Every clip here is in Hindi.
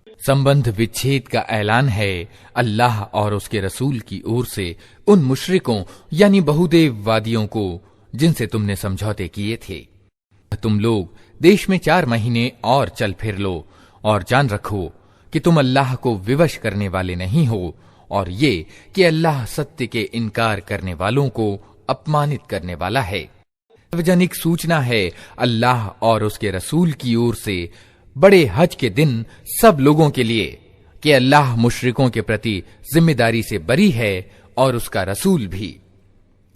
संबंध विच्छेद का ऐलान है अल्लाह और उसके रसूल की ओर से उन मुशरिकों यानी बहुदेववादियों को जिनसे तुमने समझौते किए थे। तुम लोग देश में 4 महीने और चल फिर लो और जान रखो कि तुम अल्लाह को विवश करने वाले नहीं हो, और ये कि अल्लाह सत्य के इनकार करने वालों को अपमानित करने वाला है। सार्वजनिक सूचना है अल्लाह और उसके रसूल की ओर से बड़े हज के दिन सब लोगों के लिए कि अल्लाह मुशरिकों के प्रति जिम्मेदारी से बरी है और उसका रसूल भी।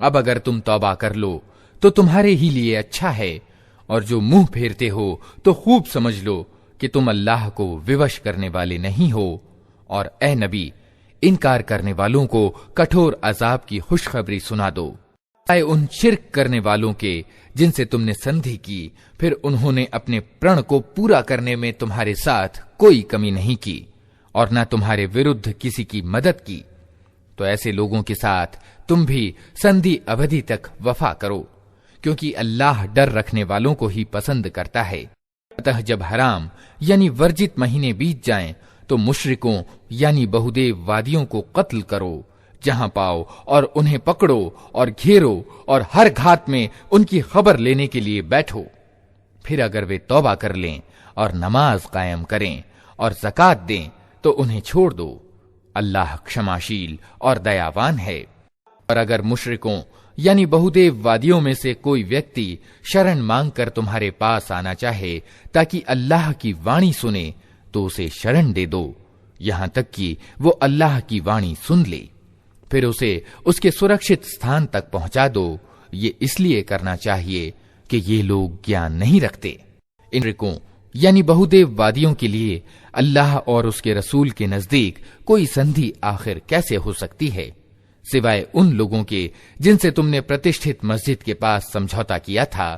अब अगर तुम तौबा कर लो तो तुम्हारे ही लिए अच्छा है, और जो मुंह फेरते हो तो खूब समझ लो कि तुम अल्लाह को विवश करने वाले नहीं हो। और ए नबी, इनकार करने वालों को कठोर अजाब की खुशखबरी सुना दो। आए उन शिर्क करने वालों के जिनसे तुमने संधि की, फिर उन्होंने अपने प्रण को पूरा करने में तुम्हारे साथ कोई कमी नहीं की और न तुम्हारे विरुद्ध किसी की मदद की, तो ऐसे लोगों के साथ तुम भी संधि अवधि तक वफा करो, क्योंकि अल्लाह डर रखने वालों को ही पसंद करता है। अतः जब हराम यानी वर्जित महीने बीत जाएं, तो मुशरिकों यानी बहुदेववादियों को कत्ल करो जहां पाओ, और उन्हें पकड़ो और घेरो और हर घात में उनकी खबर लेने के लिए बैठो। फिर अगर वे तौबा कर लें और नमाज कायम करें और ज़कात दें तो उन्हें छोड़ दो। अल्लाह क्षमाशील और दयावान है। और अगर मुशरिकों यानी बहुदेववादियों में से कोई व्यक्ति शरण मांगकर तुम्हारे पास आना चाहे ताकि अल्लाह की वाणी सुने, तो उसे शरण दे दो, यहां तक कि वो अल्लाह की वाणी सुन ले। फिर उसे उसके सुरक्षित स्थान तक पहुंचा दो। ये इसलिए करना चाहिए कि ये लोग ज्ञान नहीं रखते। इन मुशरिकों यानी बहुदेववादियों के लिए अल्लाह और उसके रसूल के नजदीक कोई संधि आखिर कैसे हो सकती है, सिवाय उन लोगों के जिनसे तुमने प्रतिष्ठित मस्जिद के पास समझौता किया था।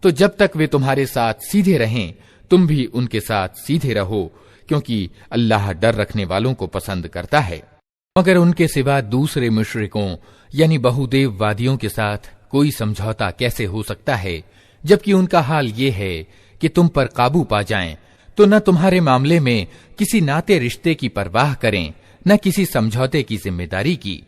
तो जब तक वे तुम्हारे साथ सीधे रहें, तुम भी उनके साथ सीधे रहो, क्योंकि अल्लाह डर रखने वालों को पसंद करता है। मगर उनके सिवा दूसरे मुशरिकों यानी बहुदेववादियों के साथ कोई समझौता कैसे हो सकता है, जबकि उनका हाल ये है कि तुम पर काबू पा जाएं, तो न तुम्हारे मामले में किसी नाते रिश्ते की परवाह करें, न किसी समझौते की जिम्मेदारी की।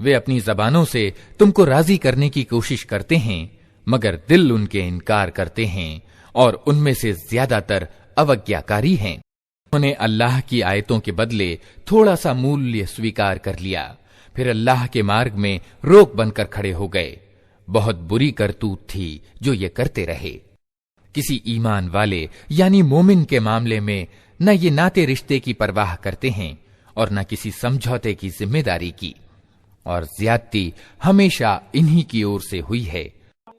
वे अपनी जबानों से तुमको राजी करने की कोशिश करते हैं, मगर दिल उनके इनकार करते हैं और उनमें से ज्यादातर अवज्ञाकारी हैं। उन्होंने अल्लाह की आयतों के बदले थोड़ा सा मूल्य स्वीकार कर लिया, फिर अल्लाह के मार्ग में रोक बनकर खड़े हो गए। बहुत बुरी करतूत थी जो ये करते रहे। किसी ईमान वाले यानी मोमिन के मामले में न ये नाते रिश्ते की परवाह करते हैं और न किसी समझौते की जिम्मेदारी की, और ज्यादती हमेशा इन्हीं की ओर से हुई है।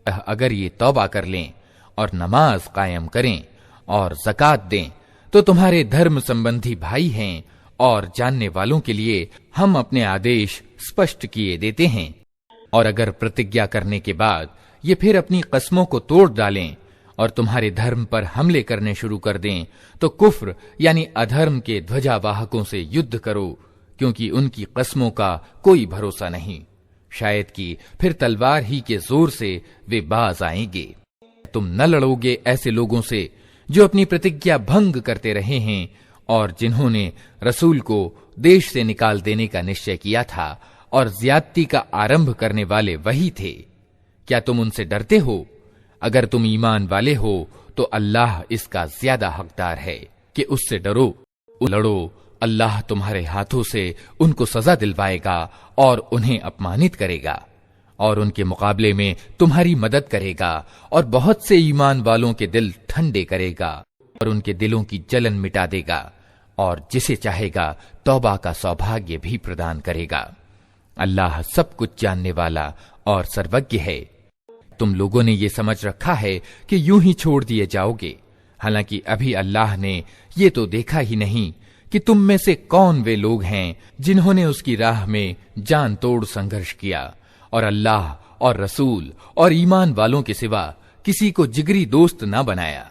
अगर ये तौबा कर लें और नमाज कायम करें और ज़कात दें, तो तुम्हारे धर्म संबंधी भाई हैं, और जानने वालों के लिए हम अपने आदेश स्पष्ट किए देते हैं। और अगर प्रतिज्ञा करने के बाद ये फिर अपनी कस्मों को तोड़ डालें और तुम्हारे धर्म पर हमले करने शुरू कर दें, तो कुफ्र यानी अधर्म के ध्वजावाहकों से युद्ध करो, क्योंकि उनकी कस्मों का कोई भरोसा नहीं। शायद कि फिर तलवार ही के जोर से वे बाज आएंगे। तुम न लड़ोगे ऐसे लोगों से जो अपनी प्रतिज्ञा भंग करते रहे हैं और जिन्होंने रसूल को देश से निकाल देने का निश्चय किया था, और ज्यादती का आरंभ करने वाले वही थे। क्या तुम उनसे डरते हो? अगर तुम ईमान वाले हो तो अल्लाह इसका ज्यादा हकदार है कि उससे डरो, लड़ो। अल्लाह तुम्हारे हाथों से उनको सजा दिलवाएगा और उन्हें अपमानित करेगा, और उनके मुकाबले में तुम्हारी मदद करेगा, और बहुत से ईमान वालों के दिल ठंडे करेगा और उनके दिलों की जलन मिटा देगा, और जिसे चाहेगा तौबा का सौभाग्य भी प्रदान करेगा। अल्लाह सब कुछ जानने वाला और सर्वज्ञ है। तुम लोगों ने ये समझ रखा है कि यूं ही छोड़ दिए जाओगे, हालांकि अभी अल्लाह ने ये तो देखा ही नहीं कि तुम में से कौन वे लोग हैं जिन्होंने उसकी राह में जान तोड़ संघर्ष किया और अल्लाह और रसूल और ईमान वालों के सिवा किसी को जिगरी दोस्त ना बनाया।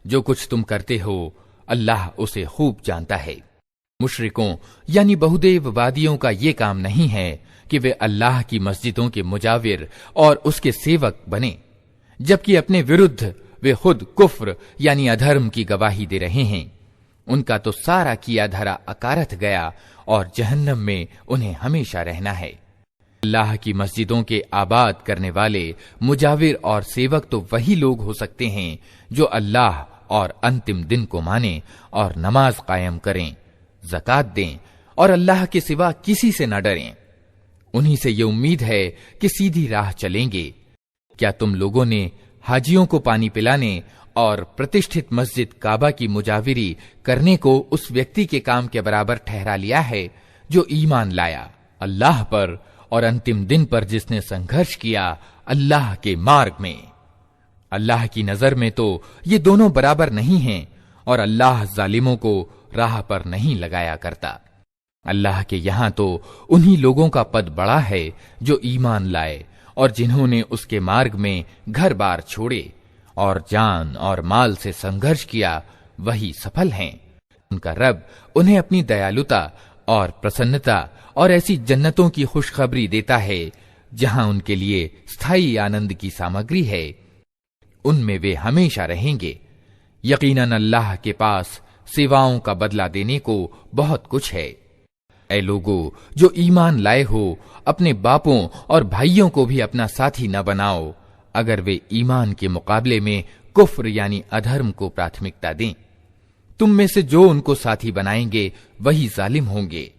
जो कुछ तुम करते हो अल्लाह उसे खूब जानता है। मुशरिकों यानी बहुदेववादियों का ये काम नहीं है कि वे अल्लाह की मस्जिदों के मुजाविर और उसके सेवक बने, जबकि अपने विरुद्ध वे खुद कुफ्र यानी अधर्म की गवाही दे रहे हैं। उनका तो सारा किया धरा अकारथ गया और जहन्नम में उन्हें हमेशा रहना है। अल्लाह की मस्जिदों के आबाद करने वाले मुजाविर और सेवक तो वही लोग हो सकते हैं जो अल्लाह और अंतिम दिन को माने और नमाज कायम करें, ज़कात दें और अल्लाह के सिवा किसी से न डरें। उन्हीं से ये उम्मीद है कि सीधी राह चलेंगे। क्या तुम लोगों ने हाजियों को पानी पिलाने और प्रतिष्ठित मस्जिद काबा की मुजाविरी करने को उस व्यक्ति के काम के बराबर ठहरा लिया है जो ईमान लाया अल्लाह पर और अंतिम दिन पर जिसने संघर्ष किया अल्लाह के मार्ग में? अल्लाह की नजर में तो ये दोनों बराबर नहीं हैं और अल्लाह जालिमों को राह पर नहीं लगाया करता। अल्लाह के यहां तो उन्हीं लोगों का पद बड़ा है जो ईमान लाए और जिन्होंने उसके मार्ग में घर बार छोड़े और जान और माल से संघर्ष किया, वही सफल हैं। उनका रब उन्हें अपनी दयालुता और प्रसन्नता और ऐसी जन्नतों की खुशखबरी देता है जहां उनके लिए स्थायी आनंद की सामग्री है। उनमें वे हमेशा रहेंगे। यकीनन अल्लाह के पास सेवाओं का बदला देने को बहुत कुछ है। ऐ लोगों जो ईमान लाए हो, अपने बापों और भाइयों को भी अपना साथी न बनाओ अगर वे ईमान के मुकाबले में कुफ्र यानी अधर्म को प्राथमिकता दें। तुम में से जो उनको साथी बनाएंगे वही जालिम होंगे।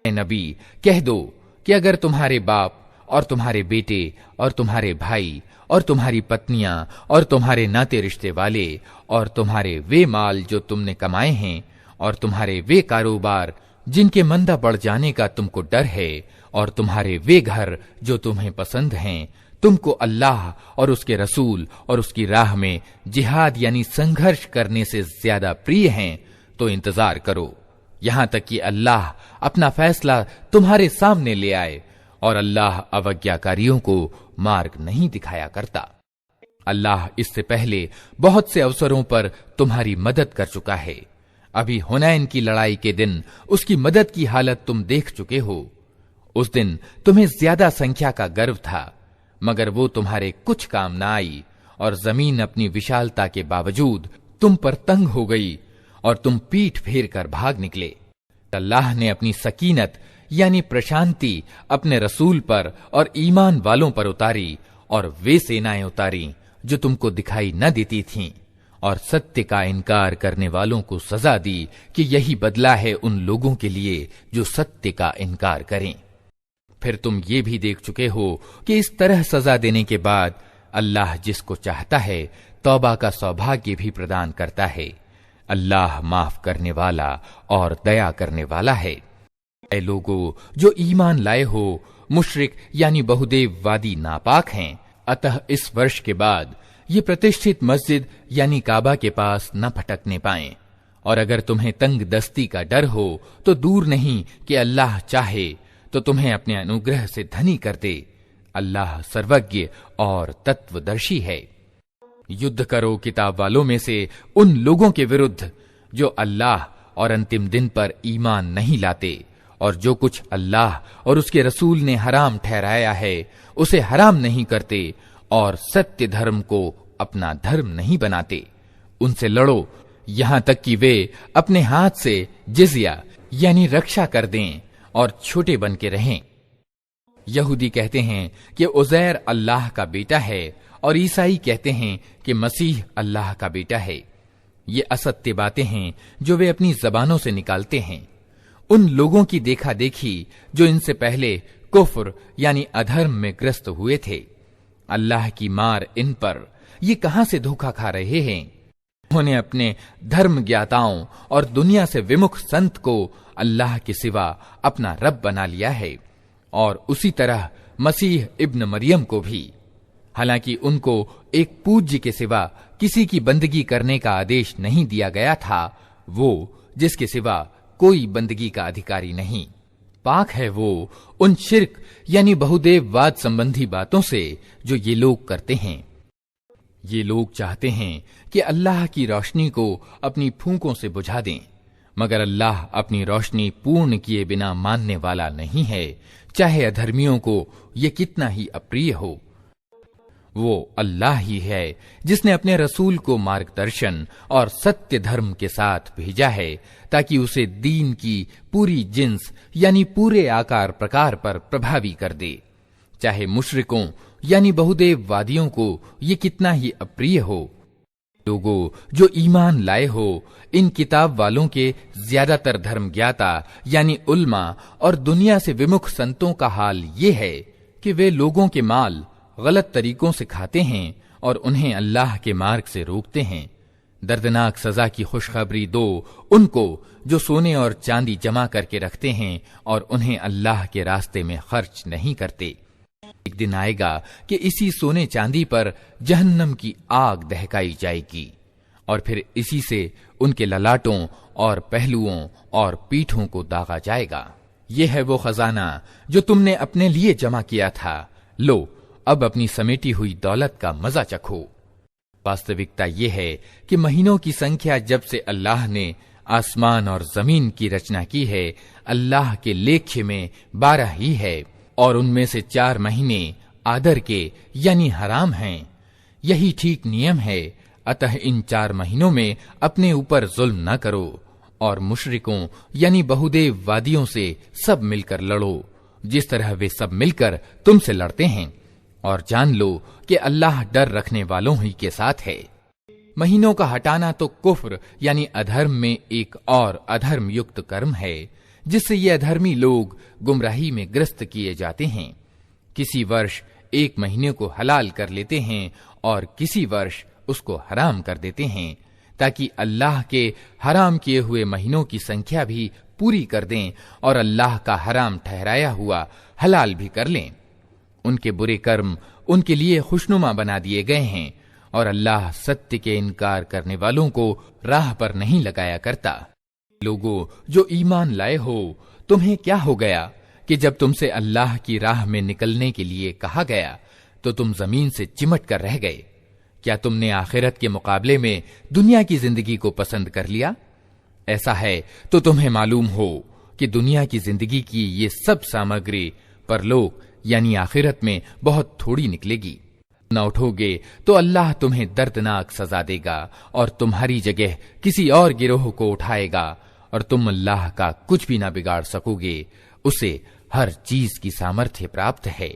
ऐ नबी कह दो कि अगर तुम्हारे बाप और तुम्हारे बेटे और तुम्हारे भाई और तुम्हारी पत्नियां और तुम्हारे नाते रिश्ते वाले और तुम्हारे वे माल जो तुमने कमाए हैं और तुम्हारे वे कारोबार जिनके मंदा बढ़ जाने का तुमको डर है और तुम्हारे वे घर जो तुम्हें पसंद हैं, तुमको अल्लाह और उसके रसूल और उसकी राह में जिहाद यानी संघर्ष करने से ज्यादा प्रिय हैं, तो इंतजार करो यहां तक कि अल्लाह अपना फैसला तुम्हारे सामने ले आए। और अल्लाह अवज्ञाकारियों को मार्ग नहीं दिखाया करता। अल्लाह इससे पहले बहुत से अवसरों पर तुम्हारी मदद कर चुका है। अभी हुनैन की लड़ाई के दिन उसकी मदद की हालत तुम देख चुके हो। उस दिन तुम्हें ज्यादा संख्या का गर्व था, मगर वो तुम्हारे कुछ काम न आई और जमीन अपनी विशालता के बावजूद तुम पर तंग हो गई और तुम पीठ फेर कर भाग निकले। अल्लाह ने अपनी सकीनत यानी प्रशांति अपने रसूल पर और ईमान वालों पर उतारी और वे सेनाएं उतारी जो तुमको दिखाई न देती थीं, और सत्य का इनकार करने वालों को सजा दी कि यही बदला है उन लोगों के लिए जो सत्य का इनकार करें। फिर तुम ये भी देख चुके हो कि इस तरह सजा देने के बाद अल्लाह जिसको चाहता है तौबा का सौभाग्य भी प्रदान करता है। अल्लाह माफ करने वाला और दया करने वाला है। ऐ लोगों जो ईमान लाए हो, मुशरिक यानी बहुदेववादी नापाक हैं, अतः इस वर्ष के बाद ये प्रतिष्ठित मस्जिद यानी काबा के पास न भटकने पाएं। और अगर तुम्हें तंग दस्ती का डर हो तो दूर नहीं कि अल्लाह चाहे तो तुम्हें अपने अनुग्रह से धनी कर दे। अल्लाह सर्वज्ञ और तत्वदर्शी है। युद्ध करो किताब वालों में से उन लोगों के विरुद्ध जो अल्लाह और अंतिम दिन पर ईमान नहीं लाते और जो कुछ अल्लाह और उसके रसूल ने हराम ठहराया है उसे हराम नहीं करते और सत्य धर्म को अपना धर्म नहीं बनाते। उनसे लड़ो यहां तक कि वे अपने हाथ से जिज़िया यानी रक्षा कर दें और छोटे बन के रहें। यहूदी कहते हैं कि उज़ैर अल्लाह का बेटा है और ईसाई कहते हैं कि मसीह अल्लाह का बेटा है। ये असत्य बातें हैं जो वे अपनी जबानों से निकालते हैं। उन लोगों की देखा देखी जो इनसे पहले कुफ्र यानी अधर्म में ग्रस्त हुए थे। अल्लाह की मार इन पर, ये कहां से धोखा खा रहे हैं। उन्होंने अपने धर्म ज्ञाताओं और दुनिया से विमुख संत को अल्लाह के सिवा अपना रब बना लिया है और उसी तरह मसीह इब्न मरियम को भी, हालांकि उनको एक पूज्य के सिवा किसी की बंदगी करने का आदेश नहीं दिया गया था, वो जिसके सिवा कोई बंदगी का अधिकारी नहीं। पाक है वो उन शिर्क यानी बहुदेववाद संबंधी बातों से जो ये लोग करते हैं। ये लोग चाहते हैं कि अल्लाह की रोशनी को अपनी फूंकों से बुझा दें, मगर अल्लाह अपनी रोशनी पूर्ण किए बिना मानने वाला नहीं है, चाहे अधर्मियों को ये कितना ही अप्रिय हो। वो अल्लाह ही है जिसने अपने रसूल को मार्गदर्शन और सत्य धर्म के साथ भेजा है ताकि उसे दीन की पूरी जिन्स यानी पूरे आकार प्रकार पर प्रभावी कर दे, चाहे मुशरिकों यानी बहुदेववादियों को ये कितना ही अप्रिय हो। लोगों जो ईमान लाए हो, इन किताब वालों के ज्यादातर धर्म ज्ञाता यानी उल्मा और दुनिया से विमुख संतों का हाल ये है कि वे लोगों के माल गलत तरीकों से खाते हैं और उन्हें अल्लाह के मार्ग से रोकते हैं। दर्दनाक सजा की खुशखबरी दो उनको जो सोने और चांदी जमा करके रखते हैं और उन्हें अल्लाह के रास्ते में खर्च नहीं करते। एक दिन आएगा कि इसी सोने चांदी पर जहन्नम की आग दहकाई जाएगी और फिर इसी से उनके ललाटों और पहलुओं और पीठों को दागा जाएगा। यह है वो खजाना जो तुमने अपने लिए जमा किया था, लो अब अपनी समेटी हुई दौलत का मजा चखो। वास्तविकता यह है कि महीनों की संख्या जब से अल्लाह ने आसमान और जमीन की रचना की है, अल्लाह के लेखे में 12 ही है और उनमें से 4 महीने आदर के यानी हराम हैं। यही ठीक नियम है, अतः इन 4 महीनों में अपने ऊपर जुल्म न करो और मुशरिकों यानी बहुदेववादियों से सब मिलकर लड़ो जिस तरह वे सब मिलकर तुमसे लड़ते हैं, और जान लो कि अल्लाह डर रखने वालों ही के साथ है। महीनों का हटाना तो कुफ्र यानी अधर्म में एक और अधर्म युक्त कर्म है जिससे ये अधर्मी लोग गुमराही में ग्रस्त किए जाते हैं। किसी वर्ष एक महीने को हलाल कर लेते हैं और किसी वर्ष उसको हराम कर देते हैं ताकि अल्लाह के हराम किए हुए महीनों की संख्या भी पूरी कर दें और अल्लाह का हराम ठहराया हुआ हलाल भी कर लें। उनके बुरे कर्म उनके लिए खुशनुमा बना दिए गए हैं और अल्लाह सत्य के इनकार करने वालों को राह पर नहीं लगाया करता। लोगों जो ईमान लाए हो, तुम्हें क्या हो गया कि जब तुमसे अल्लाह की राह में निकलने के लिए कहा गया तो तुम जमीन से चिमट कर रह गए? क्या तुमने आखिरत के मुकाबले में दुनिया की जिंदगी को पसंद कर लिया? ऐसा है तो तुम्हें मालूम हो कि दुनिया की जिंदगी की ये सब सामग्री परलोक यानी आखिरत में बहुत थोड़ी निकलेगी। न उठोगे तो अल्लाह तुम्हें दर्दनाक सजा देगा और तुम्हारी जगह किसी और गिरोह को उठाएगा और तुम अल्लाह का कुछ भी ना बिगाड़ सकोगे। उसे हर चीज की सामर्थ्य प्राप्त है।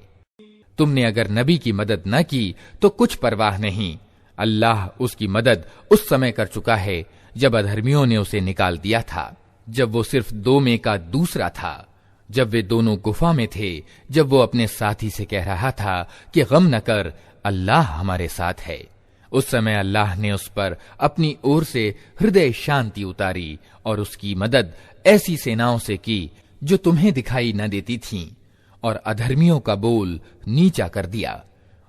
तुमने अगर नबी की मदद न की तो कुछ परवाह नहीं, अल्लाह उसकी मदद उस समय कर चुका है जब अधर्मियों ने उसे निकाल दिया था, जब वो सिर्फ 2 में का दूसरा था, जब वे दोनों गुफा में थे, जब वो अपने साथी से कह रहा था कि गम न कर, अल्लाह हमारे साथ है। उस समय अल्लाह ने उस पर अपनी ओर से हृदय शांति उतारी और उसकी मदद ऐसी सेनाओं से की जो तुम्हें दिखाई न देती थीं, और अधर्मियों का बोल नीचा कर दिया।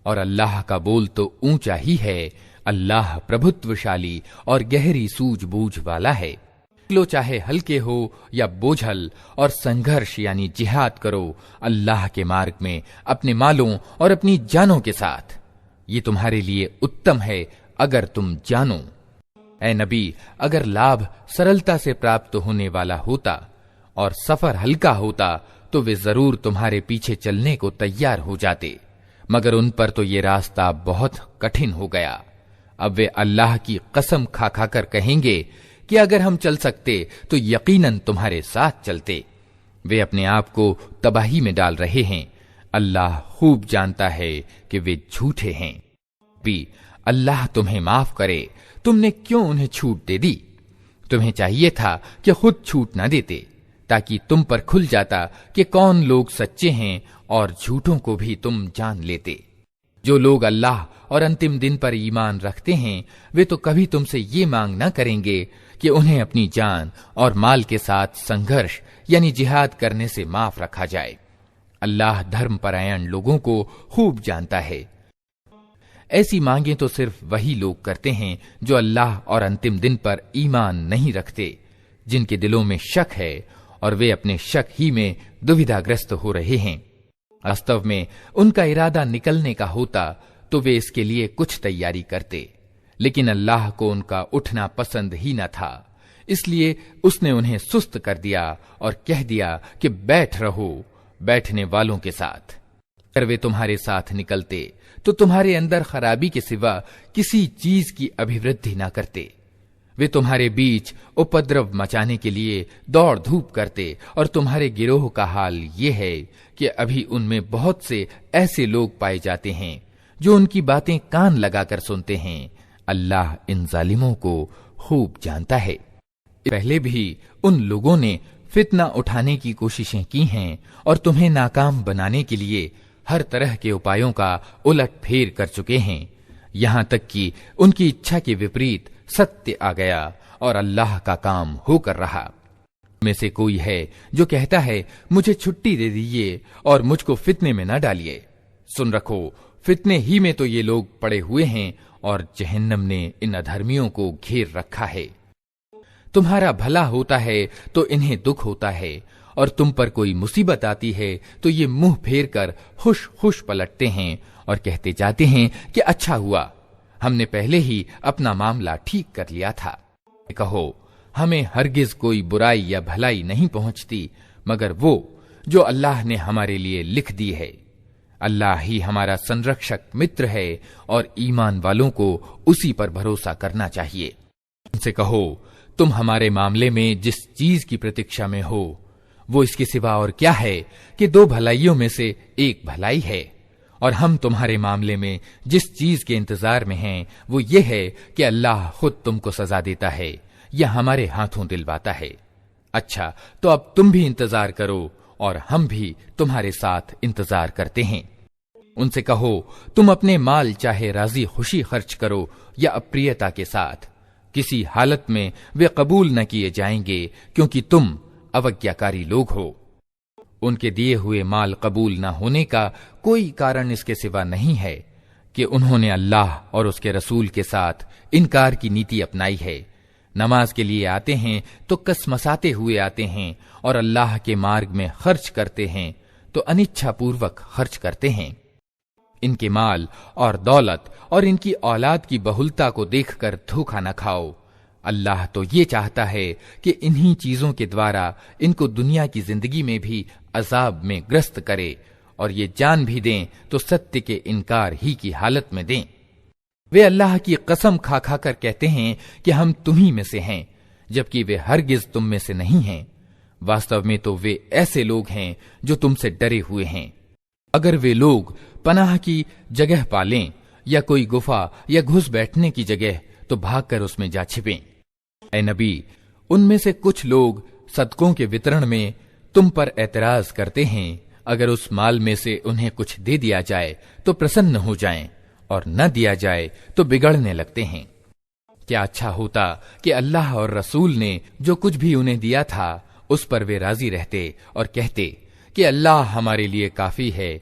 और अल्लाह का बोल तो ऊंचा ही है। अल्लाह प्रभुत्वशाली और गहरी सूझबूझ वाला है। लो चाहे हल्के हो या बोझल, और संघर्ष यानी जिहाद करो अल्लाह के मार्ग में अपने मालों और अपनी जानों के साथ। ये तुम्हारे लिए उत्तम है अगर तुम जानो। ऐ नबी, अगर लाभ सरलता से प्राप्त होने वाला होता और सफर हल्का होता तो वे जरूर तुम्हारे पीछे चलने को तैयार हो जाते, मगर उन पर तो ये रास्ता बहुत कठिन हो गया। अब वे अल्लाह की कसम खा खाकर कहेंगे कि अगर हम चल सकते तो यकीनन तुम्हारे साथ चलते। वे अपने आप को तबाही में डाल रहे हैं। अल्लाह खूब जानता है कि वे झूठे हैं। भी अल्लाह तुम्हें माफ करे, तुमने क्यों उन्हें छूट दे दी? तुम्हें चाहिए था कि खुद छूट न देते, ताकि तुम पर खुल जाता कि कौन लोग सच्चे हैं और झूठों को भी तुम जान लेते। जो लोग अल्लाह और अंतिम दिन पर ईमान रखते हैं वे तो कभी तुमसे ये मांग न करेंगे कि उन्हें अपनी जान और माल के साथ संघर्ष यानी जिहाद करने से माफ रखा जाए। अल्लाह धर्मपरायण लोगों को खूब जानता है। ऐसी मांगे तो सिर्फ वही लोग करते हैं जो अल्लाह और अंतिम दिन पर ईमान नहीं रखते, जिनके दिलों में शक है और वे अपने शक ही में दुविधाग्रस्त हो रहे हैं। वास्तव में उनका इरादा निकलने का होता तो वे इसके लिए कुछ तैयारी करते, लेकिन अल्लाह को उनका उठना पसंद ही न था, इसलिए उसने उन्हें सुस्त कर दिया और कह दिया कि बैठ रहो बैठने वालों के साथ। अगर वे तुम्हारे साथ निकलते तो तुम्हारे अंदर खराबी के सिवा किसी चीज की अभिवृद्धि न करते। वे तुम्हारे बीच उपद्रव मचाने के लिए दौड़ धूप करते और तुम्हारे गिरोह का हाल ये है कि अभी उनमें बहुत से ऐसे लोग पाए जाते हैं जो उनकी बातें कान लगाकर सुनते हैं। अल्लाह इन जालिमों को खूब जानता है। पहले भी उन लोगों ने फितना उठाने की कोशिशें की हैं और तुम्हें नाकाम बनाने के लिए हर तरह के उपायों का उलट फेर कर चुके हैं, यहां तक कि उनकी इच्छा के विपरीत सत्य आ गया और अल्लाह का काम होकर रहा। में से कोई है जो कहता है मुझे छुट्टी दे दीजिए और मुझको फितने में न डालिए। सुन रखो, फितने ही में तो ये लोग पड़े हुए हैं और जहन्नम ने इन अधर्मियों को घेर रखा है। तुम्हारा भला होता है तो इन्हें दुख होता है और तुम पर कोई मुसीबत आती है तो ये मुंह फेर कर खुश खुश पलटते हैं और कहते जाते हैं कि अच्छा हुआ, हमने पहले ही अपना मामला ठीक कर लिया था। कहो, हमें हरगिज कोई बुराई या भलाई नहीं पहुंचती मगर वो जो अल्लाह ने हमारे लिए लिख दी है। अल्लाह ही हमारा संरक्षक मित्र है और ईमान वालों को उसी पर भरोसा करना चाहिए। उनसे कहो, तुम हमारे मामले में जिस चीज की प्रतीक्षा में हो वो इसके सिवा और क्या है कि दो भलाइयों में से एक भलाई है, और हम तुम्हारे मामले में जिस चीज के इंतजार में हैं वो ये है कि अल्लाह खुद तुमको सजा देता है या हमारे हाथों दिलवाता है। अच्छा, तो अब तुम भी इंतजार करो और हम भी तुम्हारे साथ इंतजार करते हैं। उनसे कहो, तुम अपने माल चाहे राजी खुशी खर्च करो या अप्रियता के साथ, किसी हालत में वे कबूल न किए जाएंगे क्योंकि तुम अवज्ञाकारी लोग हो। उनके दिए हुए माल कबूल न होने का कोई कारण इसके सिवा नहीं है कि उन्होंने अल्लाह और उसके रसूल के साथ इनकार की नीति अपनाई है। नमाज के लिए आते हैं तो कसमसाते हुए आते हैं और अल्लाह के मार्ग में खर्च करते हैं तो अनिच्छापूर्वक खर्च करते हैं। इनके माल और दौलत और इनकी औलाद की बहुलता को देखकर धोखा न खाओ। अल्लाह तो ये चाहता है कि इन्हीं चीजों के द्वारा इनको दुनिया की जिंदगी में भी अजाब में ग्रस्त करे और ये जान भी दें तो सत्य के इनकार ही की हालत में दें। वे अल्लाह की कसम खा खा कर कहते हैं कि हम तुम्ही में से हैं, जबकि वे हरगिज तुम में से नहीं हैं। वास्तव में तो वे ऐसे लोग हैं जो तुमसे डरे हुए हैं। अगर वे लोग पनाह की जगह पालें या कोई गुफा या घुस बैठने की जगह तो भागकर उसमें जा छिपें। ऐ नबी, उनमें से कुछ लोग सदकों के वितरण में तुम पर एतराज करते हैं। अगर उस माल में से उन्हें कुछ दे दिया जाए तो प्रसन्न हो जाएं और न दिया जाए तो बिगड़ने लगते हैं। क्या अच्छा होता कि अल्लाह और रसूल ने जो कुछ भी उन्हें दिया था उस पर वे राजी रहते और कहते कि अल्लाह हमारे लिए काफी है,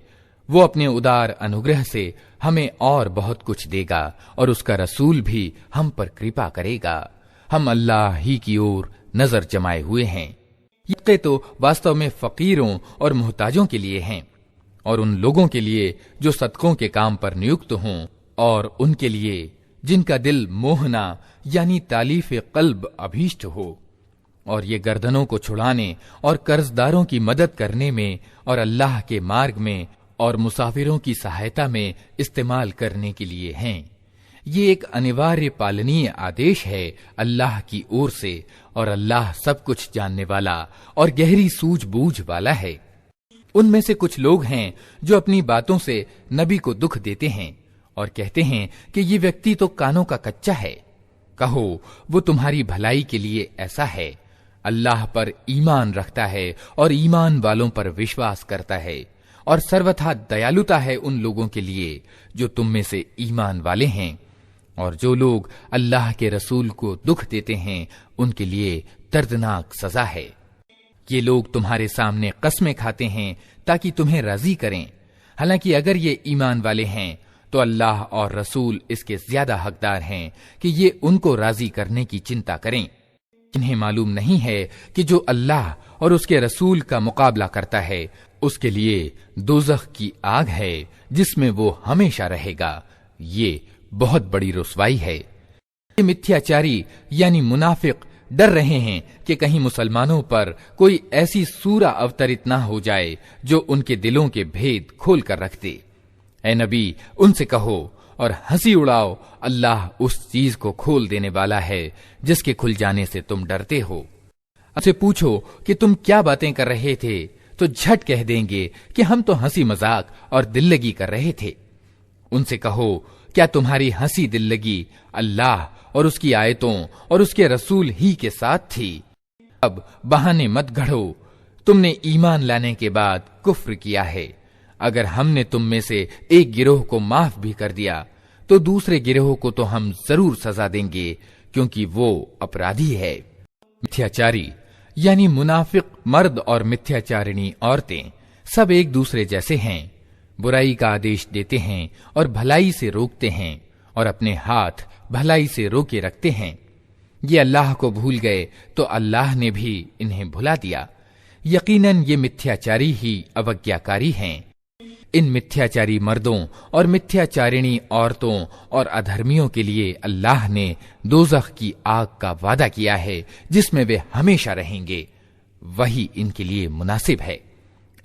वो अपने उदार अनुग्रह से हमें और बहुत कुछ देगा और उसका रसूल भी हम पर कृपा करेगा। हम अल्लाह ही की ओर नजर जमाए हुए हैं। ये तो वास्तव में फकीरों और मोहताजों के लिए हैं और उन लोगों के लिए जो सदकों के काम पर नियुक्त हों और उनके लिए जिनका दिल मोहना यानी तालीफ कल्ब अभीष्ट हो और ये गर्दनों को छुड़ाने और कर्जदारों की मदद करने में और अल्लाह के मार्ग में और मुसाफिरों की सहायता में इस्तेमाल करने के लिए हैं। ये एक अनिवार्य पालनीय आदेश है अल्लाह की ओर से और अल्लाह सब कुछ जानने वाला और गहरी सूझबूझ वाला है। उनमें से कुछ लोग हैं जो अपनी बातों से नबी को दुख देते हैं और कहते हैं कि ये व्यक्ति तो कानों का कच्चा है। कहो, वो तुम्हारी भलाई के लिए ऐसा है। अल्लाह पर ईमान रखता है और ईमान वालों पर विश्वास करता है और सर्वथा दयालुता है उन लोगों के लिए जो तुम में से ईमान वाले हैं। और जो लोग अल्लाह के रसूल को दुख देते हैं उनके लिए दर्दनाक सजा है। ये लोग तुम्हारे सामने कस्में खाते हैं ताकि तुम्हें राजी करें, हालांकि अगर ये ईमान वाले हैं तो अल्लाह और रसूल इसके ज्यादा हकदार हैं कि ये उनको राजी करने की चिंता करें। इन्हें मालूम नहीं है कि जो अल्लाह और उसके रसूल का मुकाबला करता है उसके लिए दोज़ख की आग है जिसमें वो हमेशा रहेगा। ये बहुत बड़ी रुसवाई है। ये मिथ्याचारी यानी मुनाफिक डर रहे हैं कि कहीं मुसलमानों पर कोई ऐसी सूरा अवतरित ना हो जाए जो उनके दिलों के भेद खोल कर रख दे। ऐ नबी, उनसे कहो और हंसी उड़ाओ, अल्लाह उस चीज को खोल देने वाला है जिसके खुल जाने से तुम डरते हो। आपसे पूछो कि तुम क्या बातें कर रहे थे, तो झट कह देंगे कि हम तो हंसी मजाक और दिल्लगी कर रहे थे। उनसे कहो, क्या तुम्हारी हंसी दिल्लगी अल्लाह और उसकी आयतों और उसके रसूल ही के साथ थी? अब बहाने मत गढ़ो, तुमने ईमान लाने के बाद कुफ्र किया है। अगर हमने तुम में से एक गिरोह को माफ भी कर दिया तो दूसरे गिरोह को तो हम जरूर सजा देंगे, क्योंकि वो अपराधी है। मिथ्याचारी यानी मुनाफिक मर्द और मिथ्याचारिणी औरतें सब एक दूसरे जैसे हैं। बुराई का आदेश देते हैं और भलाई से रोकते हैं और अपने हाथ भलाई से रोके रखते हैं। ये अल्लाह को भूल गए तो अल्लाह ने भी इन्हें भुला दिया। यकीनन ये मिथ्याचारी ही अवज्ञाकारी हैं। इन मिथ्याचारी मर्दों और मिथ्याचारिणी औरतों और अधर्मियों के लिए अल्लाह ने दोज़ख की आग का वादा किया है जिसमें वे हमेशा रहेंगे। वही इनके लिए मुनासिब है।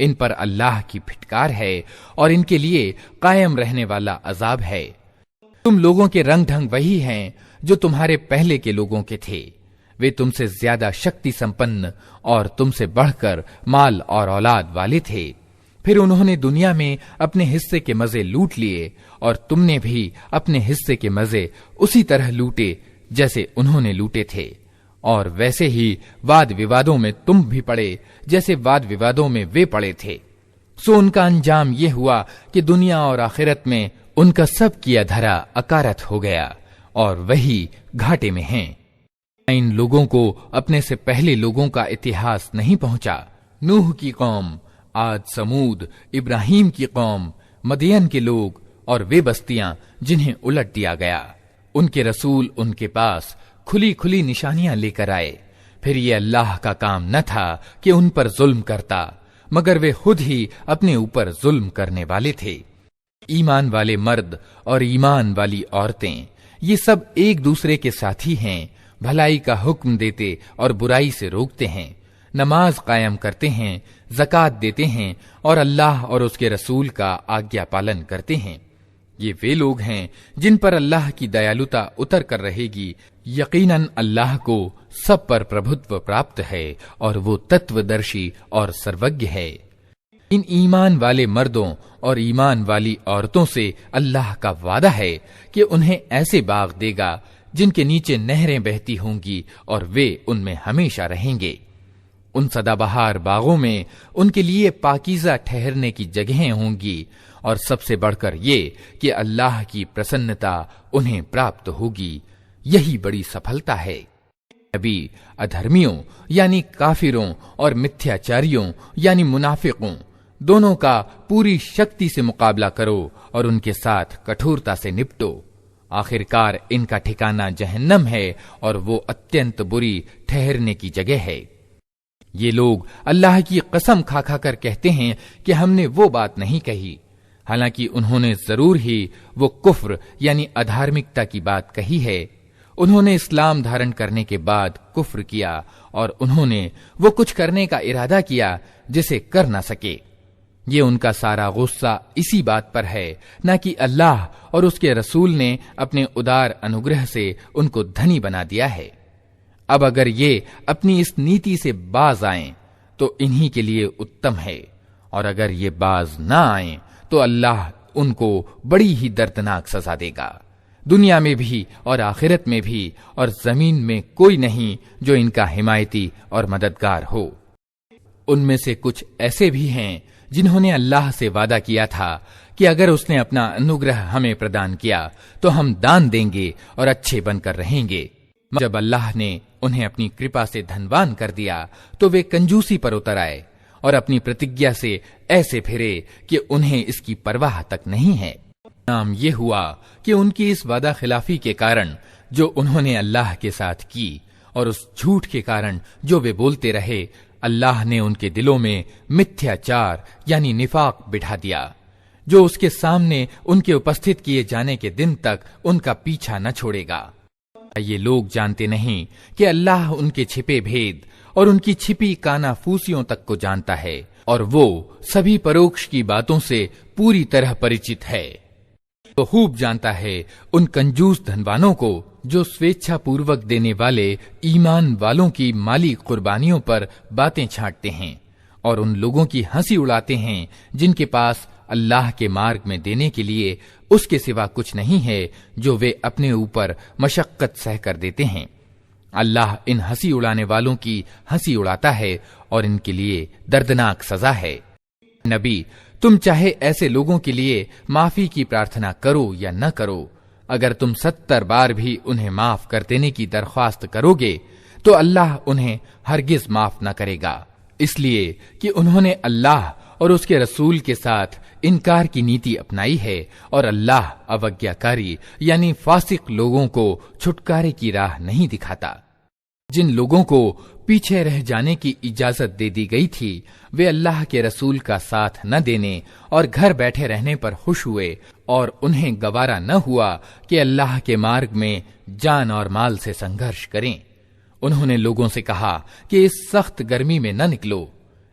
इन पर अल्लाह की फिटकार है और इनके लिए कायम रहने वाला अजाब है। तुम लोगों के रंग ढंग वही हैं जो तुम्हारे पहले के लोगों के थे। वे तुमसे ज्यादा शक्ति संपन्न और तुमसे बढ़कर माल और औलाद वाले थे। फिर उन्होंने दुनिया में अपने हिस्से के मजे लूट लिए और तुमने भी अपने हिस्से के मजे उसी तरह लूटे जैसे उन्होंने लूटे थे। और वैसे ही वाद विवादों में तुम भी पड़े जैसे वाद विवादों में वे पड़े थे। सो उनका अंजाम ये हुआ कि दुनिया और आखिरत में उनका सब किया धरा अकारत हो गया और वही घाटे में हैं। इन लोगों को अपने से पहले लोगों का इतिहास नहीं पहुंचा। नूह की कौम, आद, समूद, इब्राहिम की कौम, मदियन के लोग और वे बस्तियां जिन्हें उलट दिया गया। उनके रसूल उनके पास खुली खुली निशानियां लेकर आए। फिर ये अल्लाह का काम न था कि उन पर जुल्म करता, मगर वे खुद ही अपने ऊपर जुल्म करने वाले थे। ईमान वाले मर्द और ईमान वाली औरतें ये सब एक दूसरे के साथी हैं। भलाई का हुक्म देते और बुराई से रोकते हैं, नमाज कायम करते हैं, ज़कात देते हैं और अल्लाह और उसके रसूल का आज्ञा पालन करते हैं। ये वे लोग हैं जिन पर अल्लाह की दयालुता उतर कर रहेगी। यकीनन अल्लाह को सब पर प्रभुत्व प्राप्त है और वो तत्वदर्शी और सर्वज्ञ है। इन ईमान वाले मर्दों और ईमान वाली औरतों से अल्लाह का वादा है कि उन्हें ऐसे बाग देगा जिनके नीचे नहरें बहती होंगी और वे उनमें हमेशा रहेंगे। उन सदाबहार बागों में उनके लिए पाकीज़ा ठहरने की जगहें होंगी और सबसे बढ़कर ये कि अल्लाह की प्रसन्नता उन्हें प्राप्त होगी। यही बड़ी सफलता है। नबी, अधर्मियों यानी काफिरों और मिथ्याचारियों यानी मुनाफिकों दोनों का पूरी शक्ति से मुकाबला करो और उनके साथ कठोरता से निपटो। आखिरकार इनका ठिकाना जहन्नम है और वो अत्यंत बुरी ठहरने की जगह है। ये लोग अल्लाह की कसम खा खा कर कहते हैं कि हमने वो बात नहीं कही, हालांकि उन्होंने जरूर ही वो कुफ्र यानी अधार्मिकता की बात कही है। उन्होंने इस्लाम धारण करने के बाद कुफ्र किया और उन्होंने वो कुछ करने का इरादा किया जिसे कर ना सके। ये उनका सारा गुस्सा इसी बात पर है, न कि अल्लाह और उसके रसूल ने अपने उदार अनुग्रह से उनको धनी बना दिया है। अब अगर ये अपनी इस नीति से बाज आएं तो इन्हीं के लिए उत्तम है, और अगर ये बाज ना आएं तो अल्लाह उनको बड़ी ही दर्दनाक सजा देगा, दुनिया में भी और आखिरत में भी, और जमीन में कोई नहीं जो इनका हिमायती और मददगार हो। उनमें से कुछ ऐसे भी हैं जिन्होंने अल्लाह से वादा किया था कि अगर उसने अपना अनुग्रह हमें प्रदान किया तो हम दान देंगे और अच्छे बनकर रहेंगे। जब अल्लाह ने उन्हें अपनी कृपा से धनवान कर दिया तो वे कंजूसी पर उतर आए और अपनी प्रतिज्ञा से ऐसे फिरे कि उन्हें इसकी परवाह तक नहीं है। नाम ये हुआ कि उनकी इस वादा खिलाफी के कारण जो उन्होंने अल्लाह के साथ की और उस झूठ के कारण जो वे बोलते रहे, अल्लाह ने उनके दिलों में मिथ्याचार यानी निफाक बिठा दिया, जो उसके सामने उनके उपस्थित किए जाने के दिन तक उनका पीछा न छोड़ेगा। ये लोग जानते नहीं कि अल्लाह उनके छिपे भेद और उनकी छिपी कानाफूसियों तक को जानता है और वो सभी परोक्ष की बातों से पूरी तरह परिचित है। तो खूब जानता है उन कंजूस धनवानों को जो स्वेच्छा पूर्वक देने वाले ईमान वालों की माली कुर्बानियों पर बातें छांटते हैं और उन लोगों की हंसी उड़ाते हैं जिनके पास अल्लाह के मार्ग में देने के लिए उसके सिवा कुछ नहीं है जो वे अपने ऊपर मशक्कत सह कर देते हैं। अल्लाह इन हंसी उड़ाने वालों की हंसी उड़ाता है और इनके लिए दर्दनाक सजा है। नबी, तुम चाहे ऐसे लोगों के लिए माफी की प्रार्थना करो या न करो, अगर तुम 70 बार भी उन्हें माफ कर देने की दरख्वास्त करोगे तो अल्लाह उन्हें हरगिज माफ न करेगा, इसलिए कि उन्होंने अल्लाह और उसके रसूल के साथ इनकार की नीति अपनाई है और अल्लाह अवज्ञाकारी यानी फासिक लोगों को छुटकारे की राह नहीं दिखाता। जिन लोगों को पीछे रह जाने की इजाजत दे दी गई थी वे अल्लाह के रसूल का साथ न देने और घर बैठे रहने पर खुश हुए और उन्हें गवारा न हुआ कि अल्लाह के मार्ग में जान और माल से संघर्ष करें। उन्होंने लोगों से कहा कि इस सख्त गर्मी में न निकलो।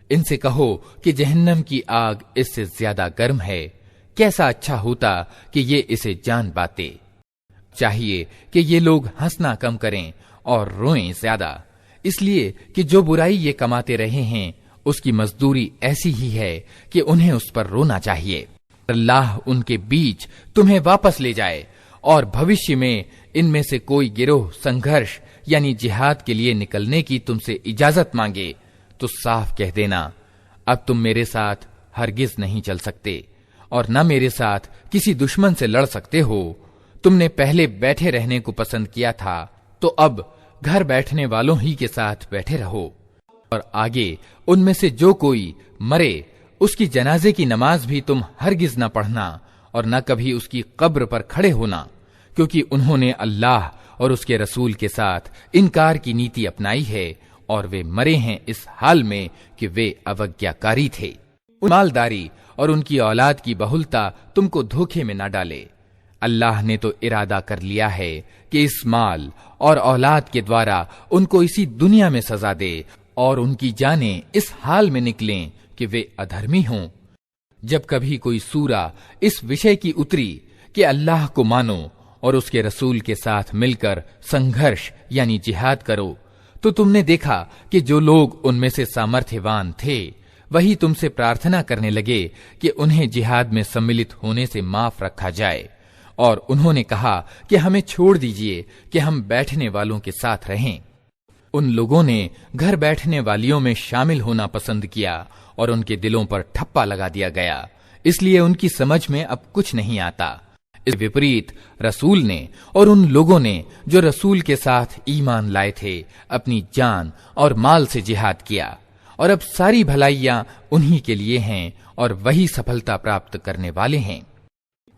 इनसे कहो कि जहन्नम की आग इससे ज्यादा गर्म है, कैसा अच्छा होता कि ये इसे जान पाते। चाहिए कि ये लोग हंसना कम करें और रोएं ज्यादा, इसलिए कि जो बुराई ये कमाते रहे हैं उसकी मजदूरी ऐसी ही है कि उन्हें उस पर रोना चाहिए। अल्लाह उनके बीच तुम्हें वापस ले जाए और भविष्य में इनमें से कोई गिरोह संघर्ष यानी जिहाद के लिए निकलने की तुमसे इजाजत मांगे तो साफ कह देना, अब तुम मेरे साथ हरगिज नहीं चल सकते और न मेरे साथ किसी दुश्मन से लड़ सकते हो। तुमने पहले बैठे रहने को पसंद किया था तो अब घर बैठने वालों ही के साथ बैठे रहो और आगे उनमें से जो कोई मरे उसकी जनाजे की नमाज भी तुम हरगिज न पढ़ना और न कभी उसकी कब्र पर खड़े होना, क्योंकि उन्होंने अल्लाह और उसके रसूल के साथ इनकार की नीति अपनाई है और वे मरे हैं इस हाल में कि वे अवज्ञाकारी थे। मालदारी और उनकी औलाद की बहुलता तुमको धोखे में न डाले। अल्लाह ने तो इरादा कर लिया है कि इस माल और औलाद के द्वारा उनको इसी दुनिया में सजा दे और उनकी जानें इस हाल में निकलें कि वे अधर्मी हों। जब कभी कोई सूरा इस विषय की उतरी कि अल्लाह को मानो और उसके रसूल के साथ मिलकर संघर्ष यानी जिहाद करो, तो तुमने देखा कि जो लोग उनमें से सामर्थ्यवान थे वही तुमसे प्रार्थना करने लगे कि उन्हें जिहाद में सम्मिलित होने से माफ रखा जाए, और उन्होंने कहा कि हमें छोड़ दीजिए कि हम बैठने वालों के साथ रहें। उन लोगों ने घर बैठने वालियों में शामिल होना पसंद किया और उनके दिलों पर ठप्पा लगा दिया गया, इसलिए उनकी समझ में अब कुछ नहीं आता। इस विपरीत रसूल ने और उन लोगों ने जो रसूल के साथ ईमान लाए थे अपनी जान और माल से जिहाद किया, और अब सारी भलाइयां उन्हीं के लिए हैं और वही सफलता प्राप्त करने वाले हैं।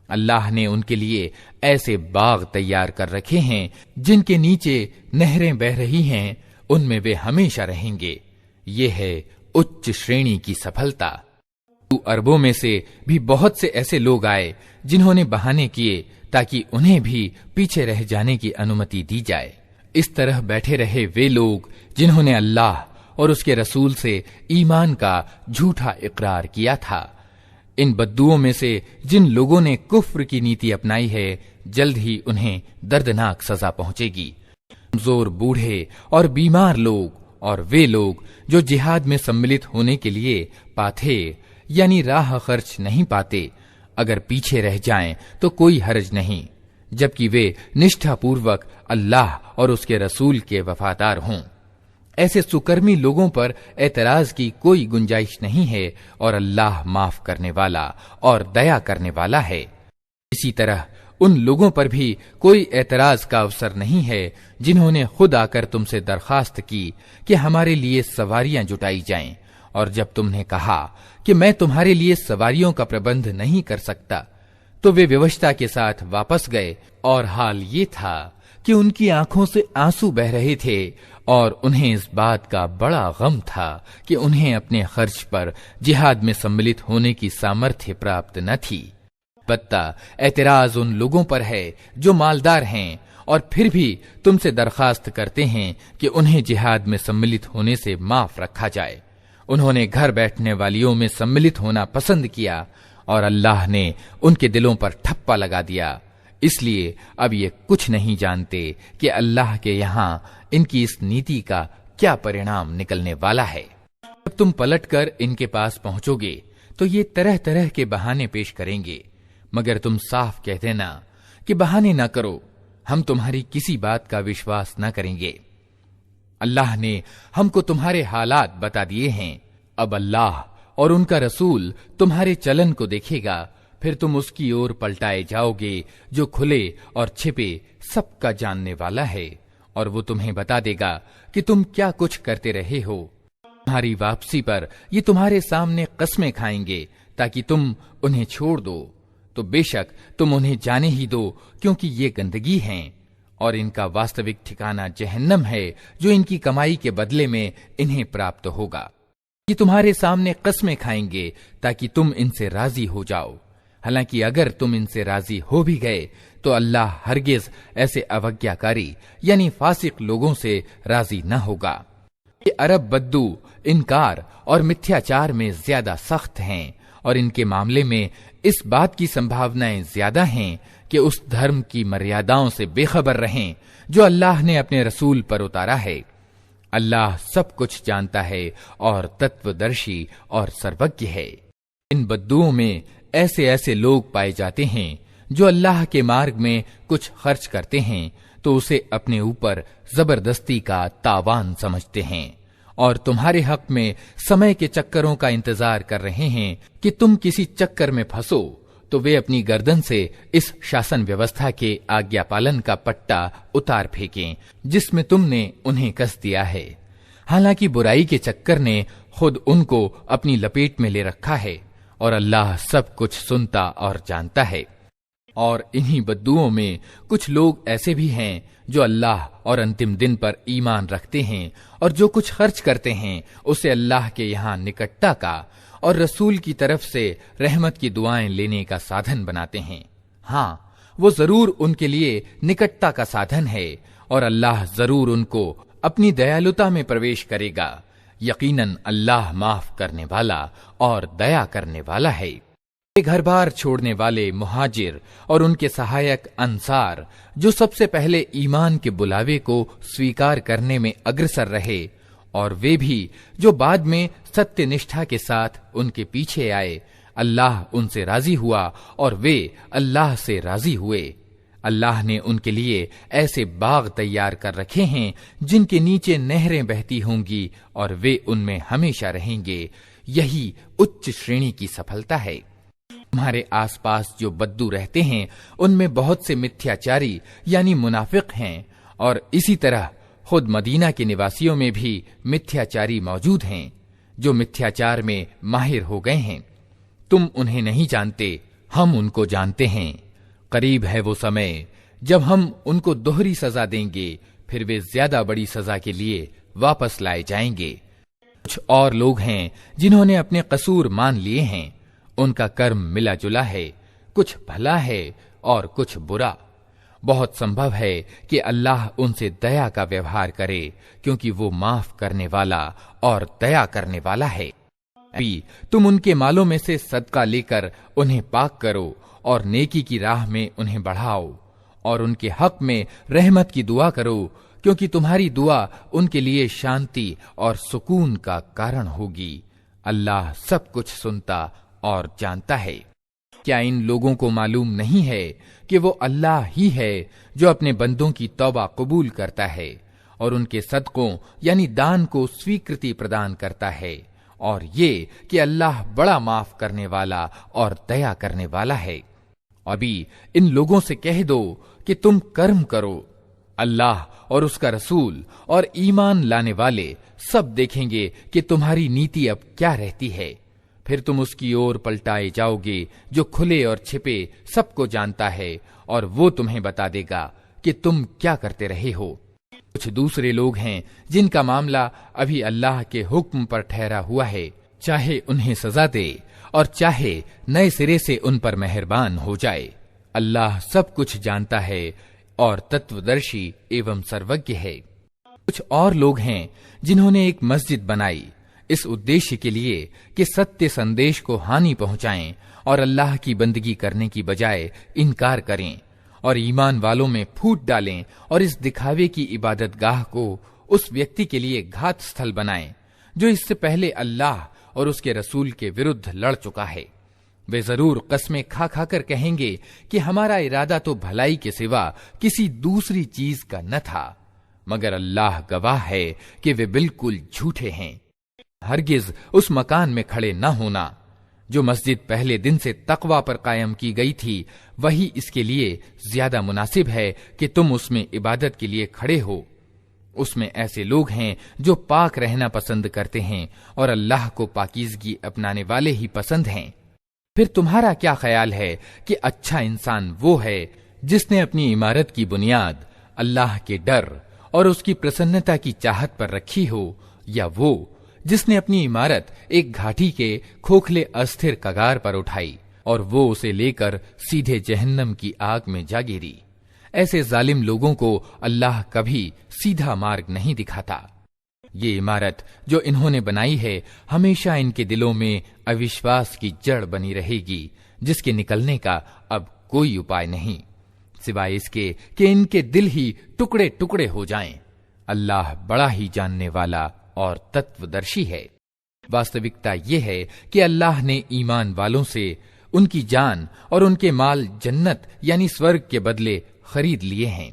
अल्लाह ने उनके लिए ऐसे बाग तैयार कर रखे हैं जिनके नीचे नहरें बह रही हैं, उनमें वे हमेशा रहेंगे। ये है उच्च श्रेणी की सफलता। अरबों में से भी बहुत से ऐसे लोग आए जिन्होंने बहाने किए ताकि उन्हें भी पीछे रह जाने की अनुमति दी जाए। इस तरह बैठे रहे वे लोग जिन्होंने अल्लाह और उसके रसूल से ईमान का झूठा इकरार किया था। इन बद्दुओं में से जिन लोगों ने कुफ्र की नीति अपनाई है, जल्द ही उन्हें दर्दनाक सजा पहुंचेगी। कमजोर, बूढ़े और बीमार लोग और वे लोग जो जिहाद में सम्मिलित होने के लिए पाथे यानी राह खर्च नहीं पाते, अगर पीछे रह जाएं तो कोई हर्ज नहीं, जबकि वे निष्ठापूर्वक अल्लाह और उसके रसूल के वफादार हों। ऐसे सुकर्मी लोगों पर एतराज की कोई गुंजाइश नहीं है और अल्लाह माफ करने वाला और दया करने वाला है। इसी तरह उन लोगों पर भी कोई एतराज का अवसर नहीं है जिन्होंने खुद आकर तुमसे दरखास्त की कि हमारे लिए सवारियां जुटाई जाएं, और जब तुमने कहा कि मैं तुम्हारे लिए सवारियों का प्रबंध नहीं कर सकता, तो वे विवशता के साथ वापस गए, और हाल ये था कि उनकी आंखों से आंसू बह रहे थे और उन्हें इस बात का बड़ा गम था कि उन्हें अपने खर्च पर जिहाद में सम्मिलित होने की सामर्थ्य प्राप्त न थी। बत्ता एतराज उन लोगों पर है जो मालदार हैं और फिर भी तुमसे दरखास्त करते हैं कि उन्हें जिहाद में सम्मिलित होने से माफ रखा जाए। उन्होंने घर बैठने वालियों में सम्मिलित होना पसंद किया और अल्लाह ने उनके दिलों पर ठप्पा लगा दिया। इसलिए अब ये कुछ नहीं जानते कि अल्लाह के यहाँ इनकी इस नीति का क्या परिणाम निकलने वाला है। जब तुम पलटकर इनके पास पहुंचोगे तो ये तरह तरह के बहाने पेश करेंगे, मगर तुम साफ कह देना कि बहाने ना करो, हम तुम्हारी किसी बात का विश्वास न करेंगे। अल्लाह ने हमको तुम्हारे हालात बता दिए हैं। अब अल्लाह और उनका रसूल तुम्हारे चलन को देखेगा, फिर तुम उसकी ओर पलटाए जाओगे जो खुले और छिपे सबका जानने वाला है, और वो तुम्हें बता देगा कि तुम क्या कुछ करते रहे हो। तुम्हारी वापसी पर ये तुम्हारे सामने कस्में खाएंगे ताकि तुम उन्हें छोड़ दो, तो बेशक तुम उन्हें जाने ही दो, क्योंकि ये गंदगी हैं और इनका वास्तविक ठिकाना जहन्नम है जो इनकी कमाई के बदले में इन्हें प्राप्त होगा। ये तुम्हारे सामने कस्में खाएंगे ताकि तुम इनसे राजी हो जाओ। हालांकि अगर तुम इनसे राजी हो भी गए तो अल्लाह हरगिज ऐसे अवज्ञाकारी यानी फासिक लोगों से राजी न होगा। ये अरब बद्दू इनकार और मिथ्याचार में ज्यादा सख्त हैं और इनके मामले में इस बात की संभावनाएं ज्यादा हैं कि उस धर्म की मर्यादाओं से बेखबर रहें जो अल्लाह ने अपने रसूल पर उतारा है। अल्लाह सब कुछ जानता है और तत्वदर्शी और सर्वज्ञ है। इन बद्दुओं में ऐसे ऐसे लोग पाए जाते हैं जो अल्लाह के मार्ग में कुछ खर्च करते हैं तो उसे अपने ऊपर जबरदस्ती का तावान समझते हैं और तुम्हारे हक में समय के चक्करों का इंतजार कर रहे हैं कि तुम किसी चक्कर में फंसो तो वे अपनी गर्दन से इस शासन व्यवस्था के आज्ञा पालन का पट्टा उतार फेंकें जिसमें तुमने उन्हें कस दिया है। हालांकि बुराई के चक्कर ने खुद उनको अपनी लपेट में ले रखा है और अल्लाह सब कुछ सुनता और जानता है। और इन्हीं बद्दुओं में कुछ लोग ऐसे भी हैं जो अल्लाह और अंतिम दिन पर ईमान रखते हैं और जो कुछ खर्च करते हैं उसे अल्लाह के यहाँ निकटता का और रसूल की तरफ से रहमत की दुआएं लेने का साधन बनाते हैं। हाँ, वो जरूर उनके लिए निकटता का साधन है और अल्लाह जरूर उनको अपनी दयालुता में प्रवेश करेगा। यकीनन अल्लाह माफ करने वाला और दया करने वाला है। घर बार छोड़ने वाले मुहाजिर और उनके सहायक अंसार जो सबसे पहले ईमान के बुलावे को स्वीकार करने में अग्रसर रहे और वे भी जो बाद में सत्य निष्ठा के साथ उनके पीछे आए, अल्लाह उनसे राजी हुआ और वे अल्लाह से राजी हुए। अल्लाह ने उनके लिए ऐसे बाग तैयार कर रखे हैं जिनके नीचे नहरें बहती होंगी और वे उनमें हमेशा रहेंगे। यही उच्च श्रेणी की सफलता है। तुम्हारे आसपास जो बद्दू रहते हैं उनमें बहुत से मिथ्याचारी यानी मुनाफिक हैं और इसी तरह खुद मदीना के निवासियों में भी मिथ्याचारी मौजूद हैं जो मिथ्याचार में माहिर हो गए हैं। तुम उन्हें नहीं जानते, हम उनको जानते हैं। करीब है वो समय जब हम उनको दोहरी सजा देंगे, फिर वे ज्यादा बड़ी सजा के लिए वापस लाए जाएंगे। कुछ और लोग हैं जिन्होंने अपने कसूर मान लिए हैं, उनका कर्म मिला जुला है, कुछ भला है और कुछ बुरा। बहुत संभव है कि अल्लाह उनसे दया का व्यवहार करे क्योंकि वो माफ करने वाला और दया करने वाला है। अभी तुम उनके मालों में से सदका लेकर उन्हें पाक करो और नेकी की राह में उन्हें बढ़ाओ और उनके हक में रहमत की दुआ करो क्योंकि तुम्हारी दुआ उनके लिए शांति और सुकून का कारण होगी। अल्लाह सब कुछ सुनता और जानता है। क्या इन लोगों को मालूम नहीं है कि वो अल्लाह ही है जो अपने बंदों की तौबा कबूल करता है और उनके सदकों यानी दान को स्वीकृति प्रदान करता है, और ये कि अल्लाह बड़ा माफ करने वाला और दया करने वाला है। अभी इन लोगों से कह दो कि तुम कर्म करो, अल्लाह और उसका रसूल और ईमान लाने वाले सब देखेंगे कि तुम्हारी नीति अब क्या रहती है। फिर तुम उसकी ओर पलटाए जाओगे जो खुले और छिपे सबको जानता है और वो तुम्हें बता देगा कि तुम क्या करते रहे हो। कुछ दूसरे लोग हैं जिनका मामला अभी अल्लाह के हुक्म पर ठहरा हुआ है, चाहे उन्हें सजा दे और चाहे नए सिरे से उन पर मेहरबान हो जाए। अल्लाह सब कुछ जानता है और तत्वदर्शी एवं सर्वज्ञ है। कुछ और लोग हैं जिन्होंने एक मस्जिद बनाई इस उद्देश्य के लिए कि सत्य संदेश को हानि पहुंचाएं और अल्लाह की बंदगी करने की बजाय इनकार करें और ईमान वालों में फूट डालें और इस दिखावे की इबादतगाह को उस व्यक्ति के लिए घात स्थल बनाएं जो इससे पहले अल्लाह और उसके रसूल के विरुद्ध लड़ चुका है। वे जरूर कस्में खा खाकर कहेंगे कि हमारा इरादा तो भलाई के सिवा किसी दूसरी चीज का न था, मगर अल्लाह गवाह है कि वे बिल्कुल झूठे हैं। हरगिज उस मकान में खड़े न होना जो मस्जिद पहले दिन से तकवा पर कायम की गई थी, वही इसके लिए ज्यादा मुनासिब है कि तुम उसमें इबादत के लिए खड़े हो। उसमें ऐसे लोग हैं जो पाक रहना पसंद करते हैं और अल्लाह को पाकीज़गी अपनाने वाले ही पसंद हैं। फिर तुम्हारा क्या ख्याल है कि अच्छा इंसान वो है जिसने अपनी इमारत की बुनियाद अल्लाह के डर और उसकी प्रसन्नता की चाहत पर रखी हो, या वो जिसने अपनी इमारत एक घाटी के खोखले अस्थिर कगार पर उठाई और वो उसे लेकर सीधे जहन्नम की आग में जा गिरी। ऐसे जालिम लोगों को अल्लाह कभी सीधा मार्ग नहीं दिखाता। ये इमारत जो इन्होंने बनाई है हमेशा इनके दिलों में अविश्वास की जड़ बनी रहेगी, जिसके निकलने का अब कोई उपाय नहीं सिवाय इसके कि इनके दिल ही टुकड़े टुकड़े हो जाएं। अल्लाह बड़ा ही जानने वाला और तत्वदर्शी है। वास्तविकता यह है कि अल्लाह ने ईमान वालों से उनकी जान और उनके माल जन्नत यानी स्वर्ग के बदले खरीद लिए हैं।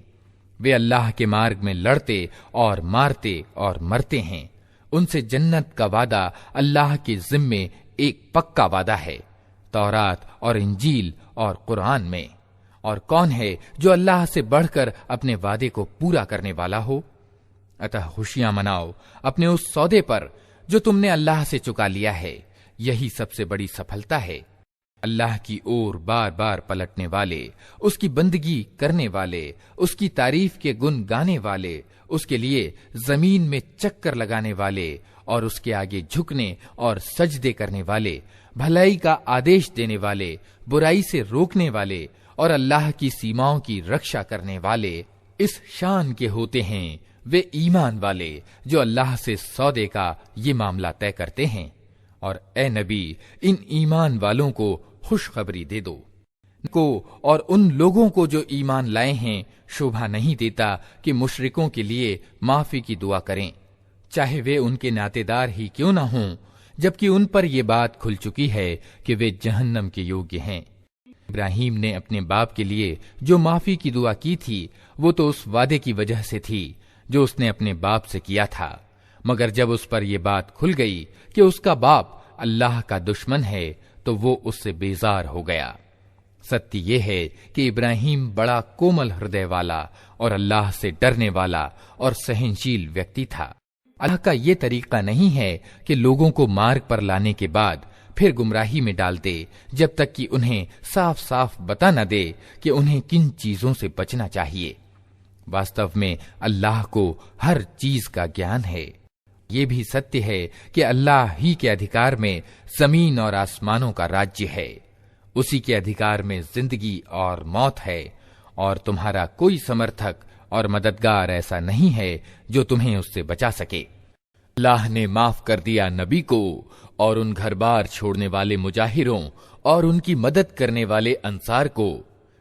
वे अल्लाह के मार्ग में लड़ते और मारते और मरते हैं। उनसे जन्नत का वादा अल्लाह के जिम्मे एक पक्का वादा है, तौरात और इंजील और कुरान में। और कौन है जो अल्लाह से बढ़कर अपने वादे को पूरा करने वाला हो? अतः खुशियां मनाओ अपने उस सौदे पर जो तुमने अल्लाह से चुका लिया है। यही सबसे बड़ी सफलता है। अल्लाह की ओर बार बार पलटने वाले, उसकी बंदगी करने वाले, उसकी तारीफ के गुण गाने वाले, उसके लिए जमीन में चक्कर लगाने वाले और उसके आगे झुकने और सजदे करने वाले, भलाई का आदेश देने वाले, बुराई से रोकने वाले और अल्लाह की सीमाओं की रक्षा करने वाले इस शान के होते हैं। वे ईमान वाले जो अल्लाह से सौदे का ये मामला तय करते हैं। और ए नबी, इन ईमान वालों को खुशखबरी दे दो को और उन लोगों को जो ईमान लाए हैं शोभा नहीं देता कि मुशरिकों के लिए माफी की दुआ करें, चाहे वे उनके नातेदार ही क्यों ना हों, जबकि उन पर यह बात खुल चुकी है कि वे जहन्नम के योग्य हैं। इब्राहीम ने अपने बाप के लिए जो माफी की दुआ की थी वो तो उस वादे की वजह से थी जो उसने अपने बाप से किया था, मगर जब उस पर यह बात खुल गई कि उसका बाप अल्लाह का दुश्मन है तो वो उससे बेजार हो गया। सत्य यह है कि इब्राहीम बड़ा कोमल हृदय वाला और अल्लाह से डरने वाला और सहनशील व्यक्ति था। अल्लाह का ये तरीका नहीं है कि लोगों को मार्ग पर लाने के बाद फिर गुमराही में डाल दे, जब तक कि उन्हें साफ साफ बता न दे कि उन्हें किन चीजों से बचना चाहिए। वास्तव में अल्लाह को हर चीज का ज्ञान है। ये भी सत्य है कि अल्लाह ही के अधिकार में जमीन और आसमानों का राज्य है। उसी के अधिकार में जिंदगी और मौत है, और तुम्हारा कोई समर्थक और मददगार ऐसा नहीं है जो तुम्हें उससे बचा सके। अल्लाह ने माफ कर दिया नबी को और उन घर बार छोड़ने वाले मुजाहिरों और उनकी मदद करने वाले अंसार को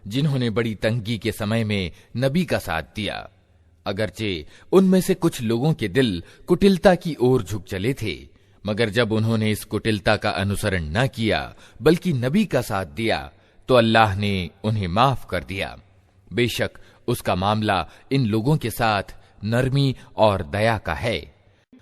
जिन्होंने बड़ी तंगी के समय में नबी का साथ दिया। अगरचे उनमें से कुछ लोगों के दिल कुटिलता की ओर झुक चले थे, मगर जब उन्होंने इस कुटिलता का अनुसरण न किया बल्कि नबी का साथ दिया तो अल्लाह ने उन्हें माफ कर दिया। बेशक उसका मामला इन लोगों के साथ नरमी और दया का है,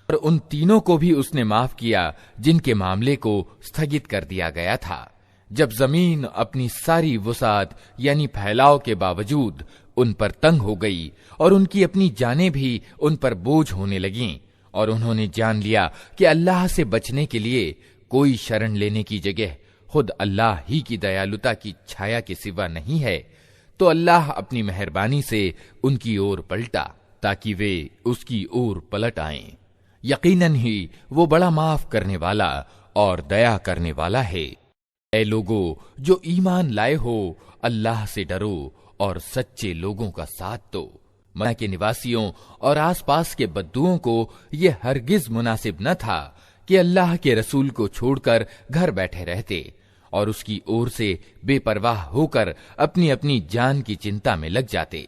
और उन तीनों को भी उसने माफ किया जिनके मामले को स्थगित कर दिया गया था, जब जमीन अपनी सारी वुसात यानी फैलाव के बावजूद उन पर तंग हो गई और उनकी अपनी जानें भी उन पर बोझ होने लगीं, और उन्होंने जान लिया कि अल्लाह से बचने के लिए कोई शरण लेने की जगह खुद अल्लाह ही की दयालुता की छाया के सिवा नहीं है, तो अल्लाह अपनी मेहरबानी से उनकी ओर पलटा ताकि वे उसकी ओर पलट आएं। यकीनन ही वो बड़ा माफ करने वाला और दया करने वाला है। ऐ लोगो जो ईमान लाए हो, अल्लाह से डरो और सच्चे लोगों का साथ दो। मक्का के निवासियों और आसपास के बद्दुओं को यह हरगिज मुनासिब न था कि अल्लाह के रसूल को छोड़कर घर बैठे रहते और उसकी ओर से बेपरवाह होकर अपनी अपनी जान की चिंता में लग जाते,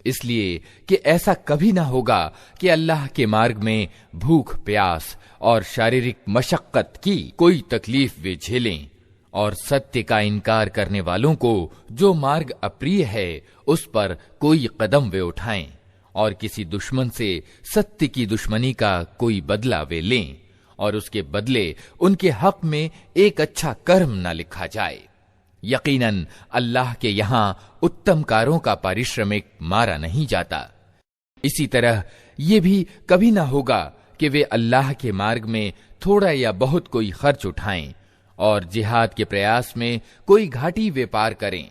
इसलिए कि ऐसा कभी ना होगा कि अल्लाह के मार्ग में भूख प्यास और शारीरिक मशक्कत की कोई तकलीफ वे झेलें और सत्य का इनकार करने वालों को जो मार्ग अप्रिय है उस पर कोई कदम वे उठाएं और किसी दुश्मन से सत्य की दुश्मनी का कोई बदला वे लें और उसके बदले उनके हक में एक अच्छा कर्म न लिखा जाए। यकीनन अल्लाह के यहाँ उत्तम कारों का पारिश्रमिक मारा नहीं जाता। इसी तरह ये भी कभी ना होगा कि वे अल्लाह के मार्ग में थोड़ा या बहुत कोई खर्च उठाएं और जिहाद के प्रयास में कोई घाटी वे पार करें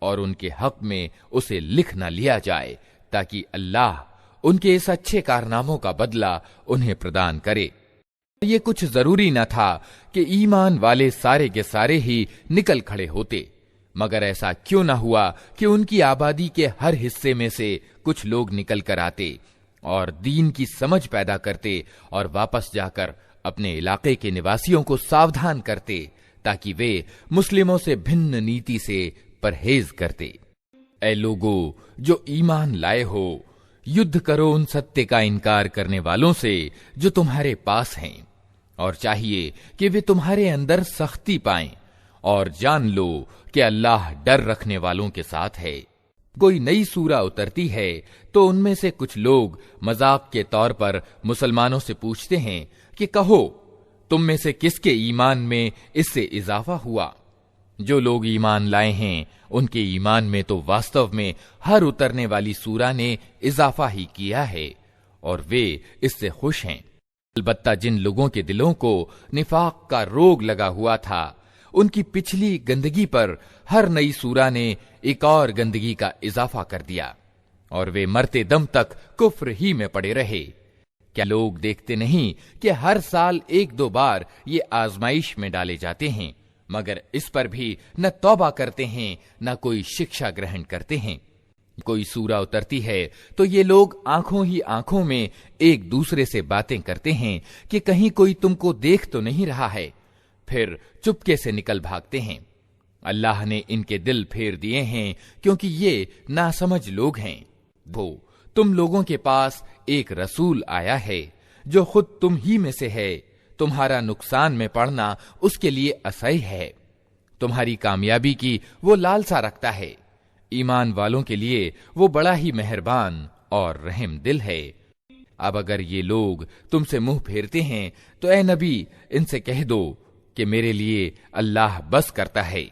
और उनके हक में उसे लिख न लिया जाए, ताकि अल्लाह उनके इस अच्छे कारनामों का बदला उन्हें प्रदान करे। ये कुछ जरूरी न था कि ईमान वाले सारे के सारे ही निकल खड़े होते, मगर ऐसा क्यों न हुआ कि उनकी आबादी के हर हिस्से में से कुछ लोग निकल कर आते और दीन की समझ पैदा करते और वापस जाकर अपने इलाके के निवासियों को सावधान करते, ताकि वे मुस्लिमों से भिन्न नीति से परहेज करते। ऐ लोगों जो ईमान लाए हो, युद्ध करो उन सत्य का इनकार करने वालों से जो तुम्हारे पास हैं, और चाहिए कि वे तुम्हारे अंदर सख्ती पाएं और जान लो कि अल्लाह डर रखने वालों के साथ है। कोई नई सूरा उतरती है तो उनमें से कुछ लोग मजाक के तौर पर मुसलमानों से पूछते हैं कि कहो तुम में से किसके ईमान में इससे इजाफा हुआ। जो लोग ईमान लाए हैं उनके ईमान में तो वास्तव में हर उतरने वाली सूरा ने इजाफा ही किया है और वे इससे खुश हैं। अलबत्ता जिन लोगों के दिलों को निफाक का रोग लगा हुआ था, उनकी पिछली गंदगी पर हर नई सूरा ने एक और गंदगी का इजाफा कर दिया और वे मरते दम तक कुफ्र ही में पड़े रहे। क्या लोग देखते नहीं कि हर साल एक दो बार ये आजमाइश में डाले जाते हैं, मगर इस पर भी न तौबा करते हैं न कोई शिक्षा ग्रहण करते हैं। कोई सूरा उतरती है तो ये लोग आंखों ही आंखों में एक दूसरे से बातें करते हैं कि कहीं कोई तुमको देख तो नहीं रहा है, फिर चुपके से निकल भागते हैं। अल्लाह ने इनके दिल फेर दिए हैं क्योंकि ये नासमझ लोग हैं। वो तुम लोगों के पास एक रसूल आया है जो खुद तुम ही में से है, तुम्हारा नुकसान में पड़ना उसके लिए असह्य है, तुम्हारी कामयाबी की वो लालसा रखता है। ईमान वालों के लिए वो बड़ा ही मेहरबान और रहम दिल है। अब अगर ये लोग तुमसे मुंह फेरते हैं तो ए नबी इनसे कह दो कि मेरे लिए अल्लाह बस करता है,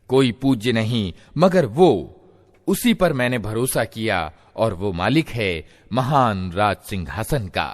कोई पूज्य नहीं मगर वो, उसी पर मैंने भरोसा किया और वो मालिक है महान राज सिंहासन का।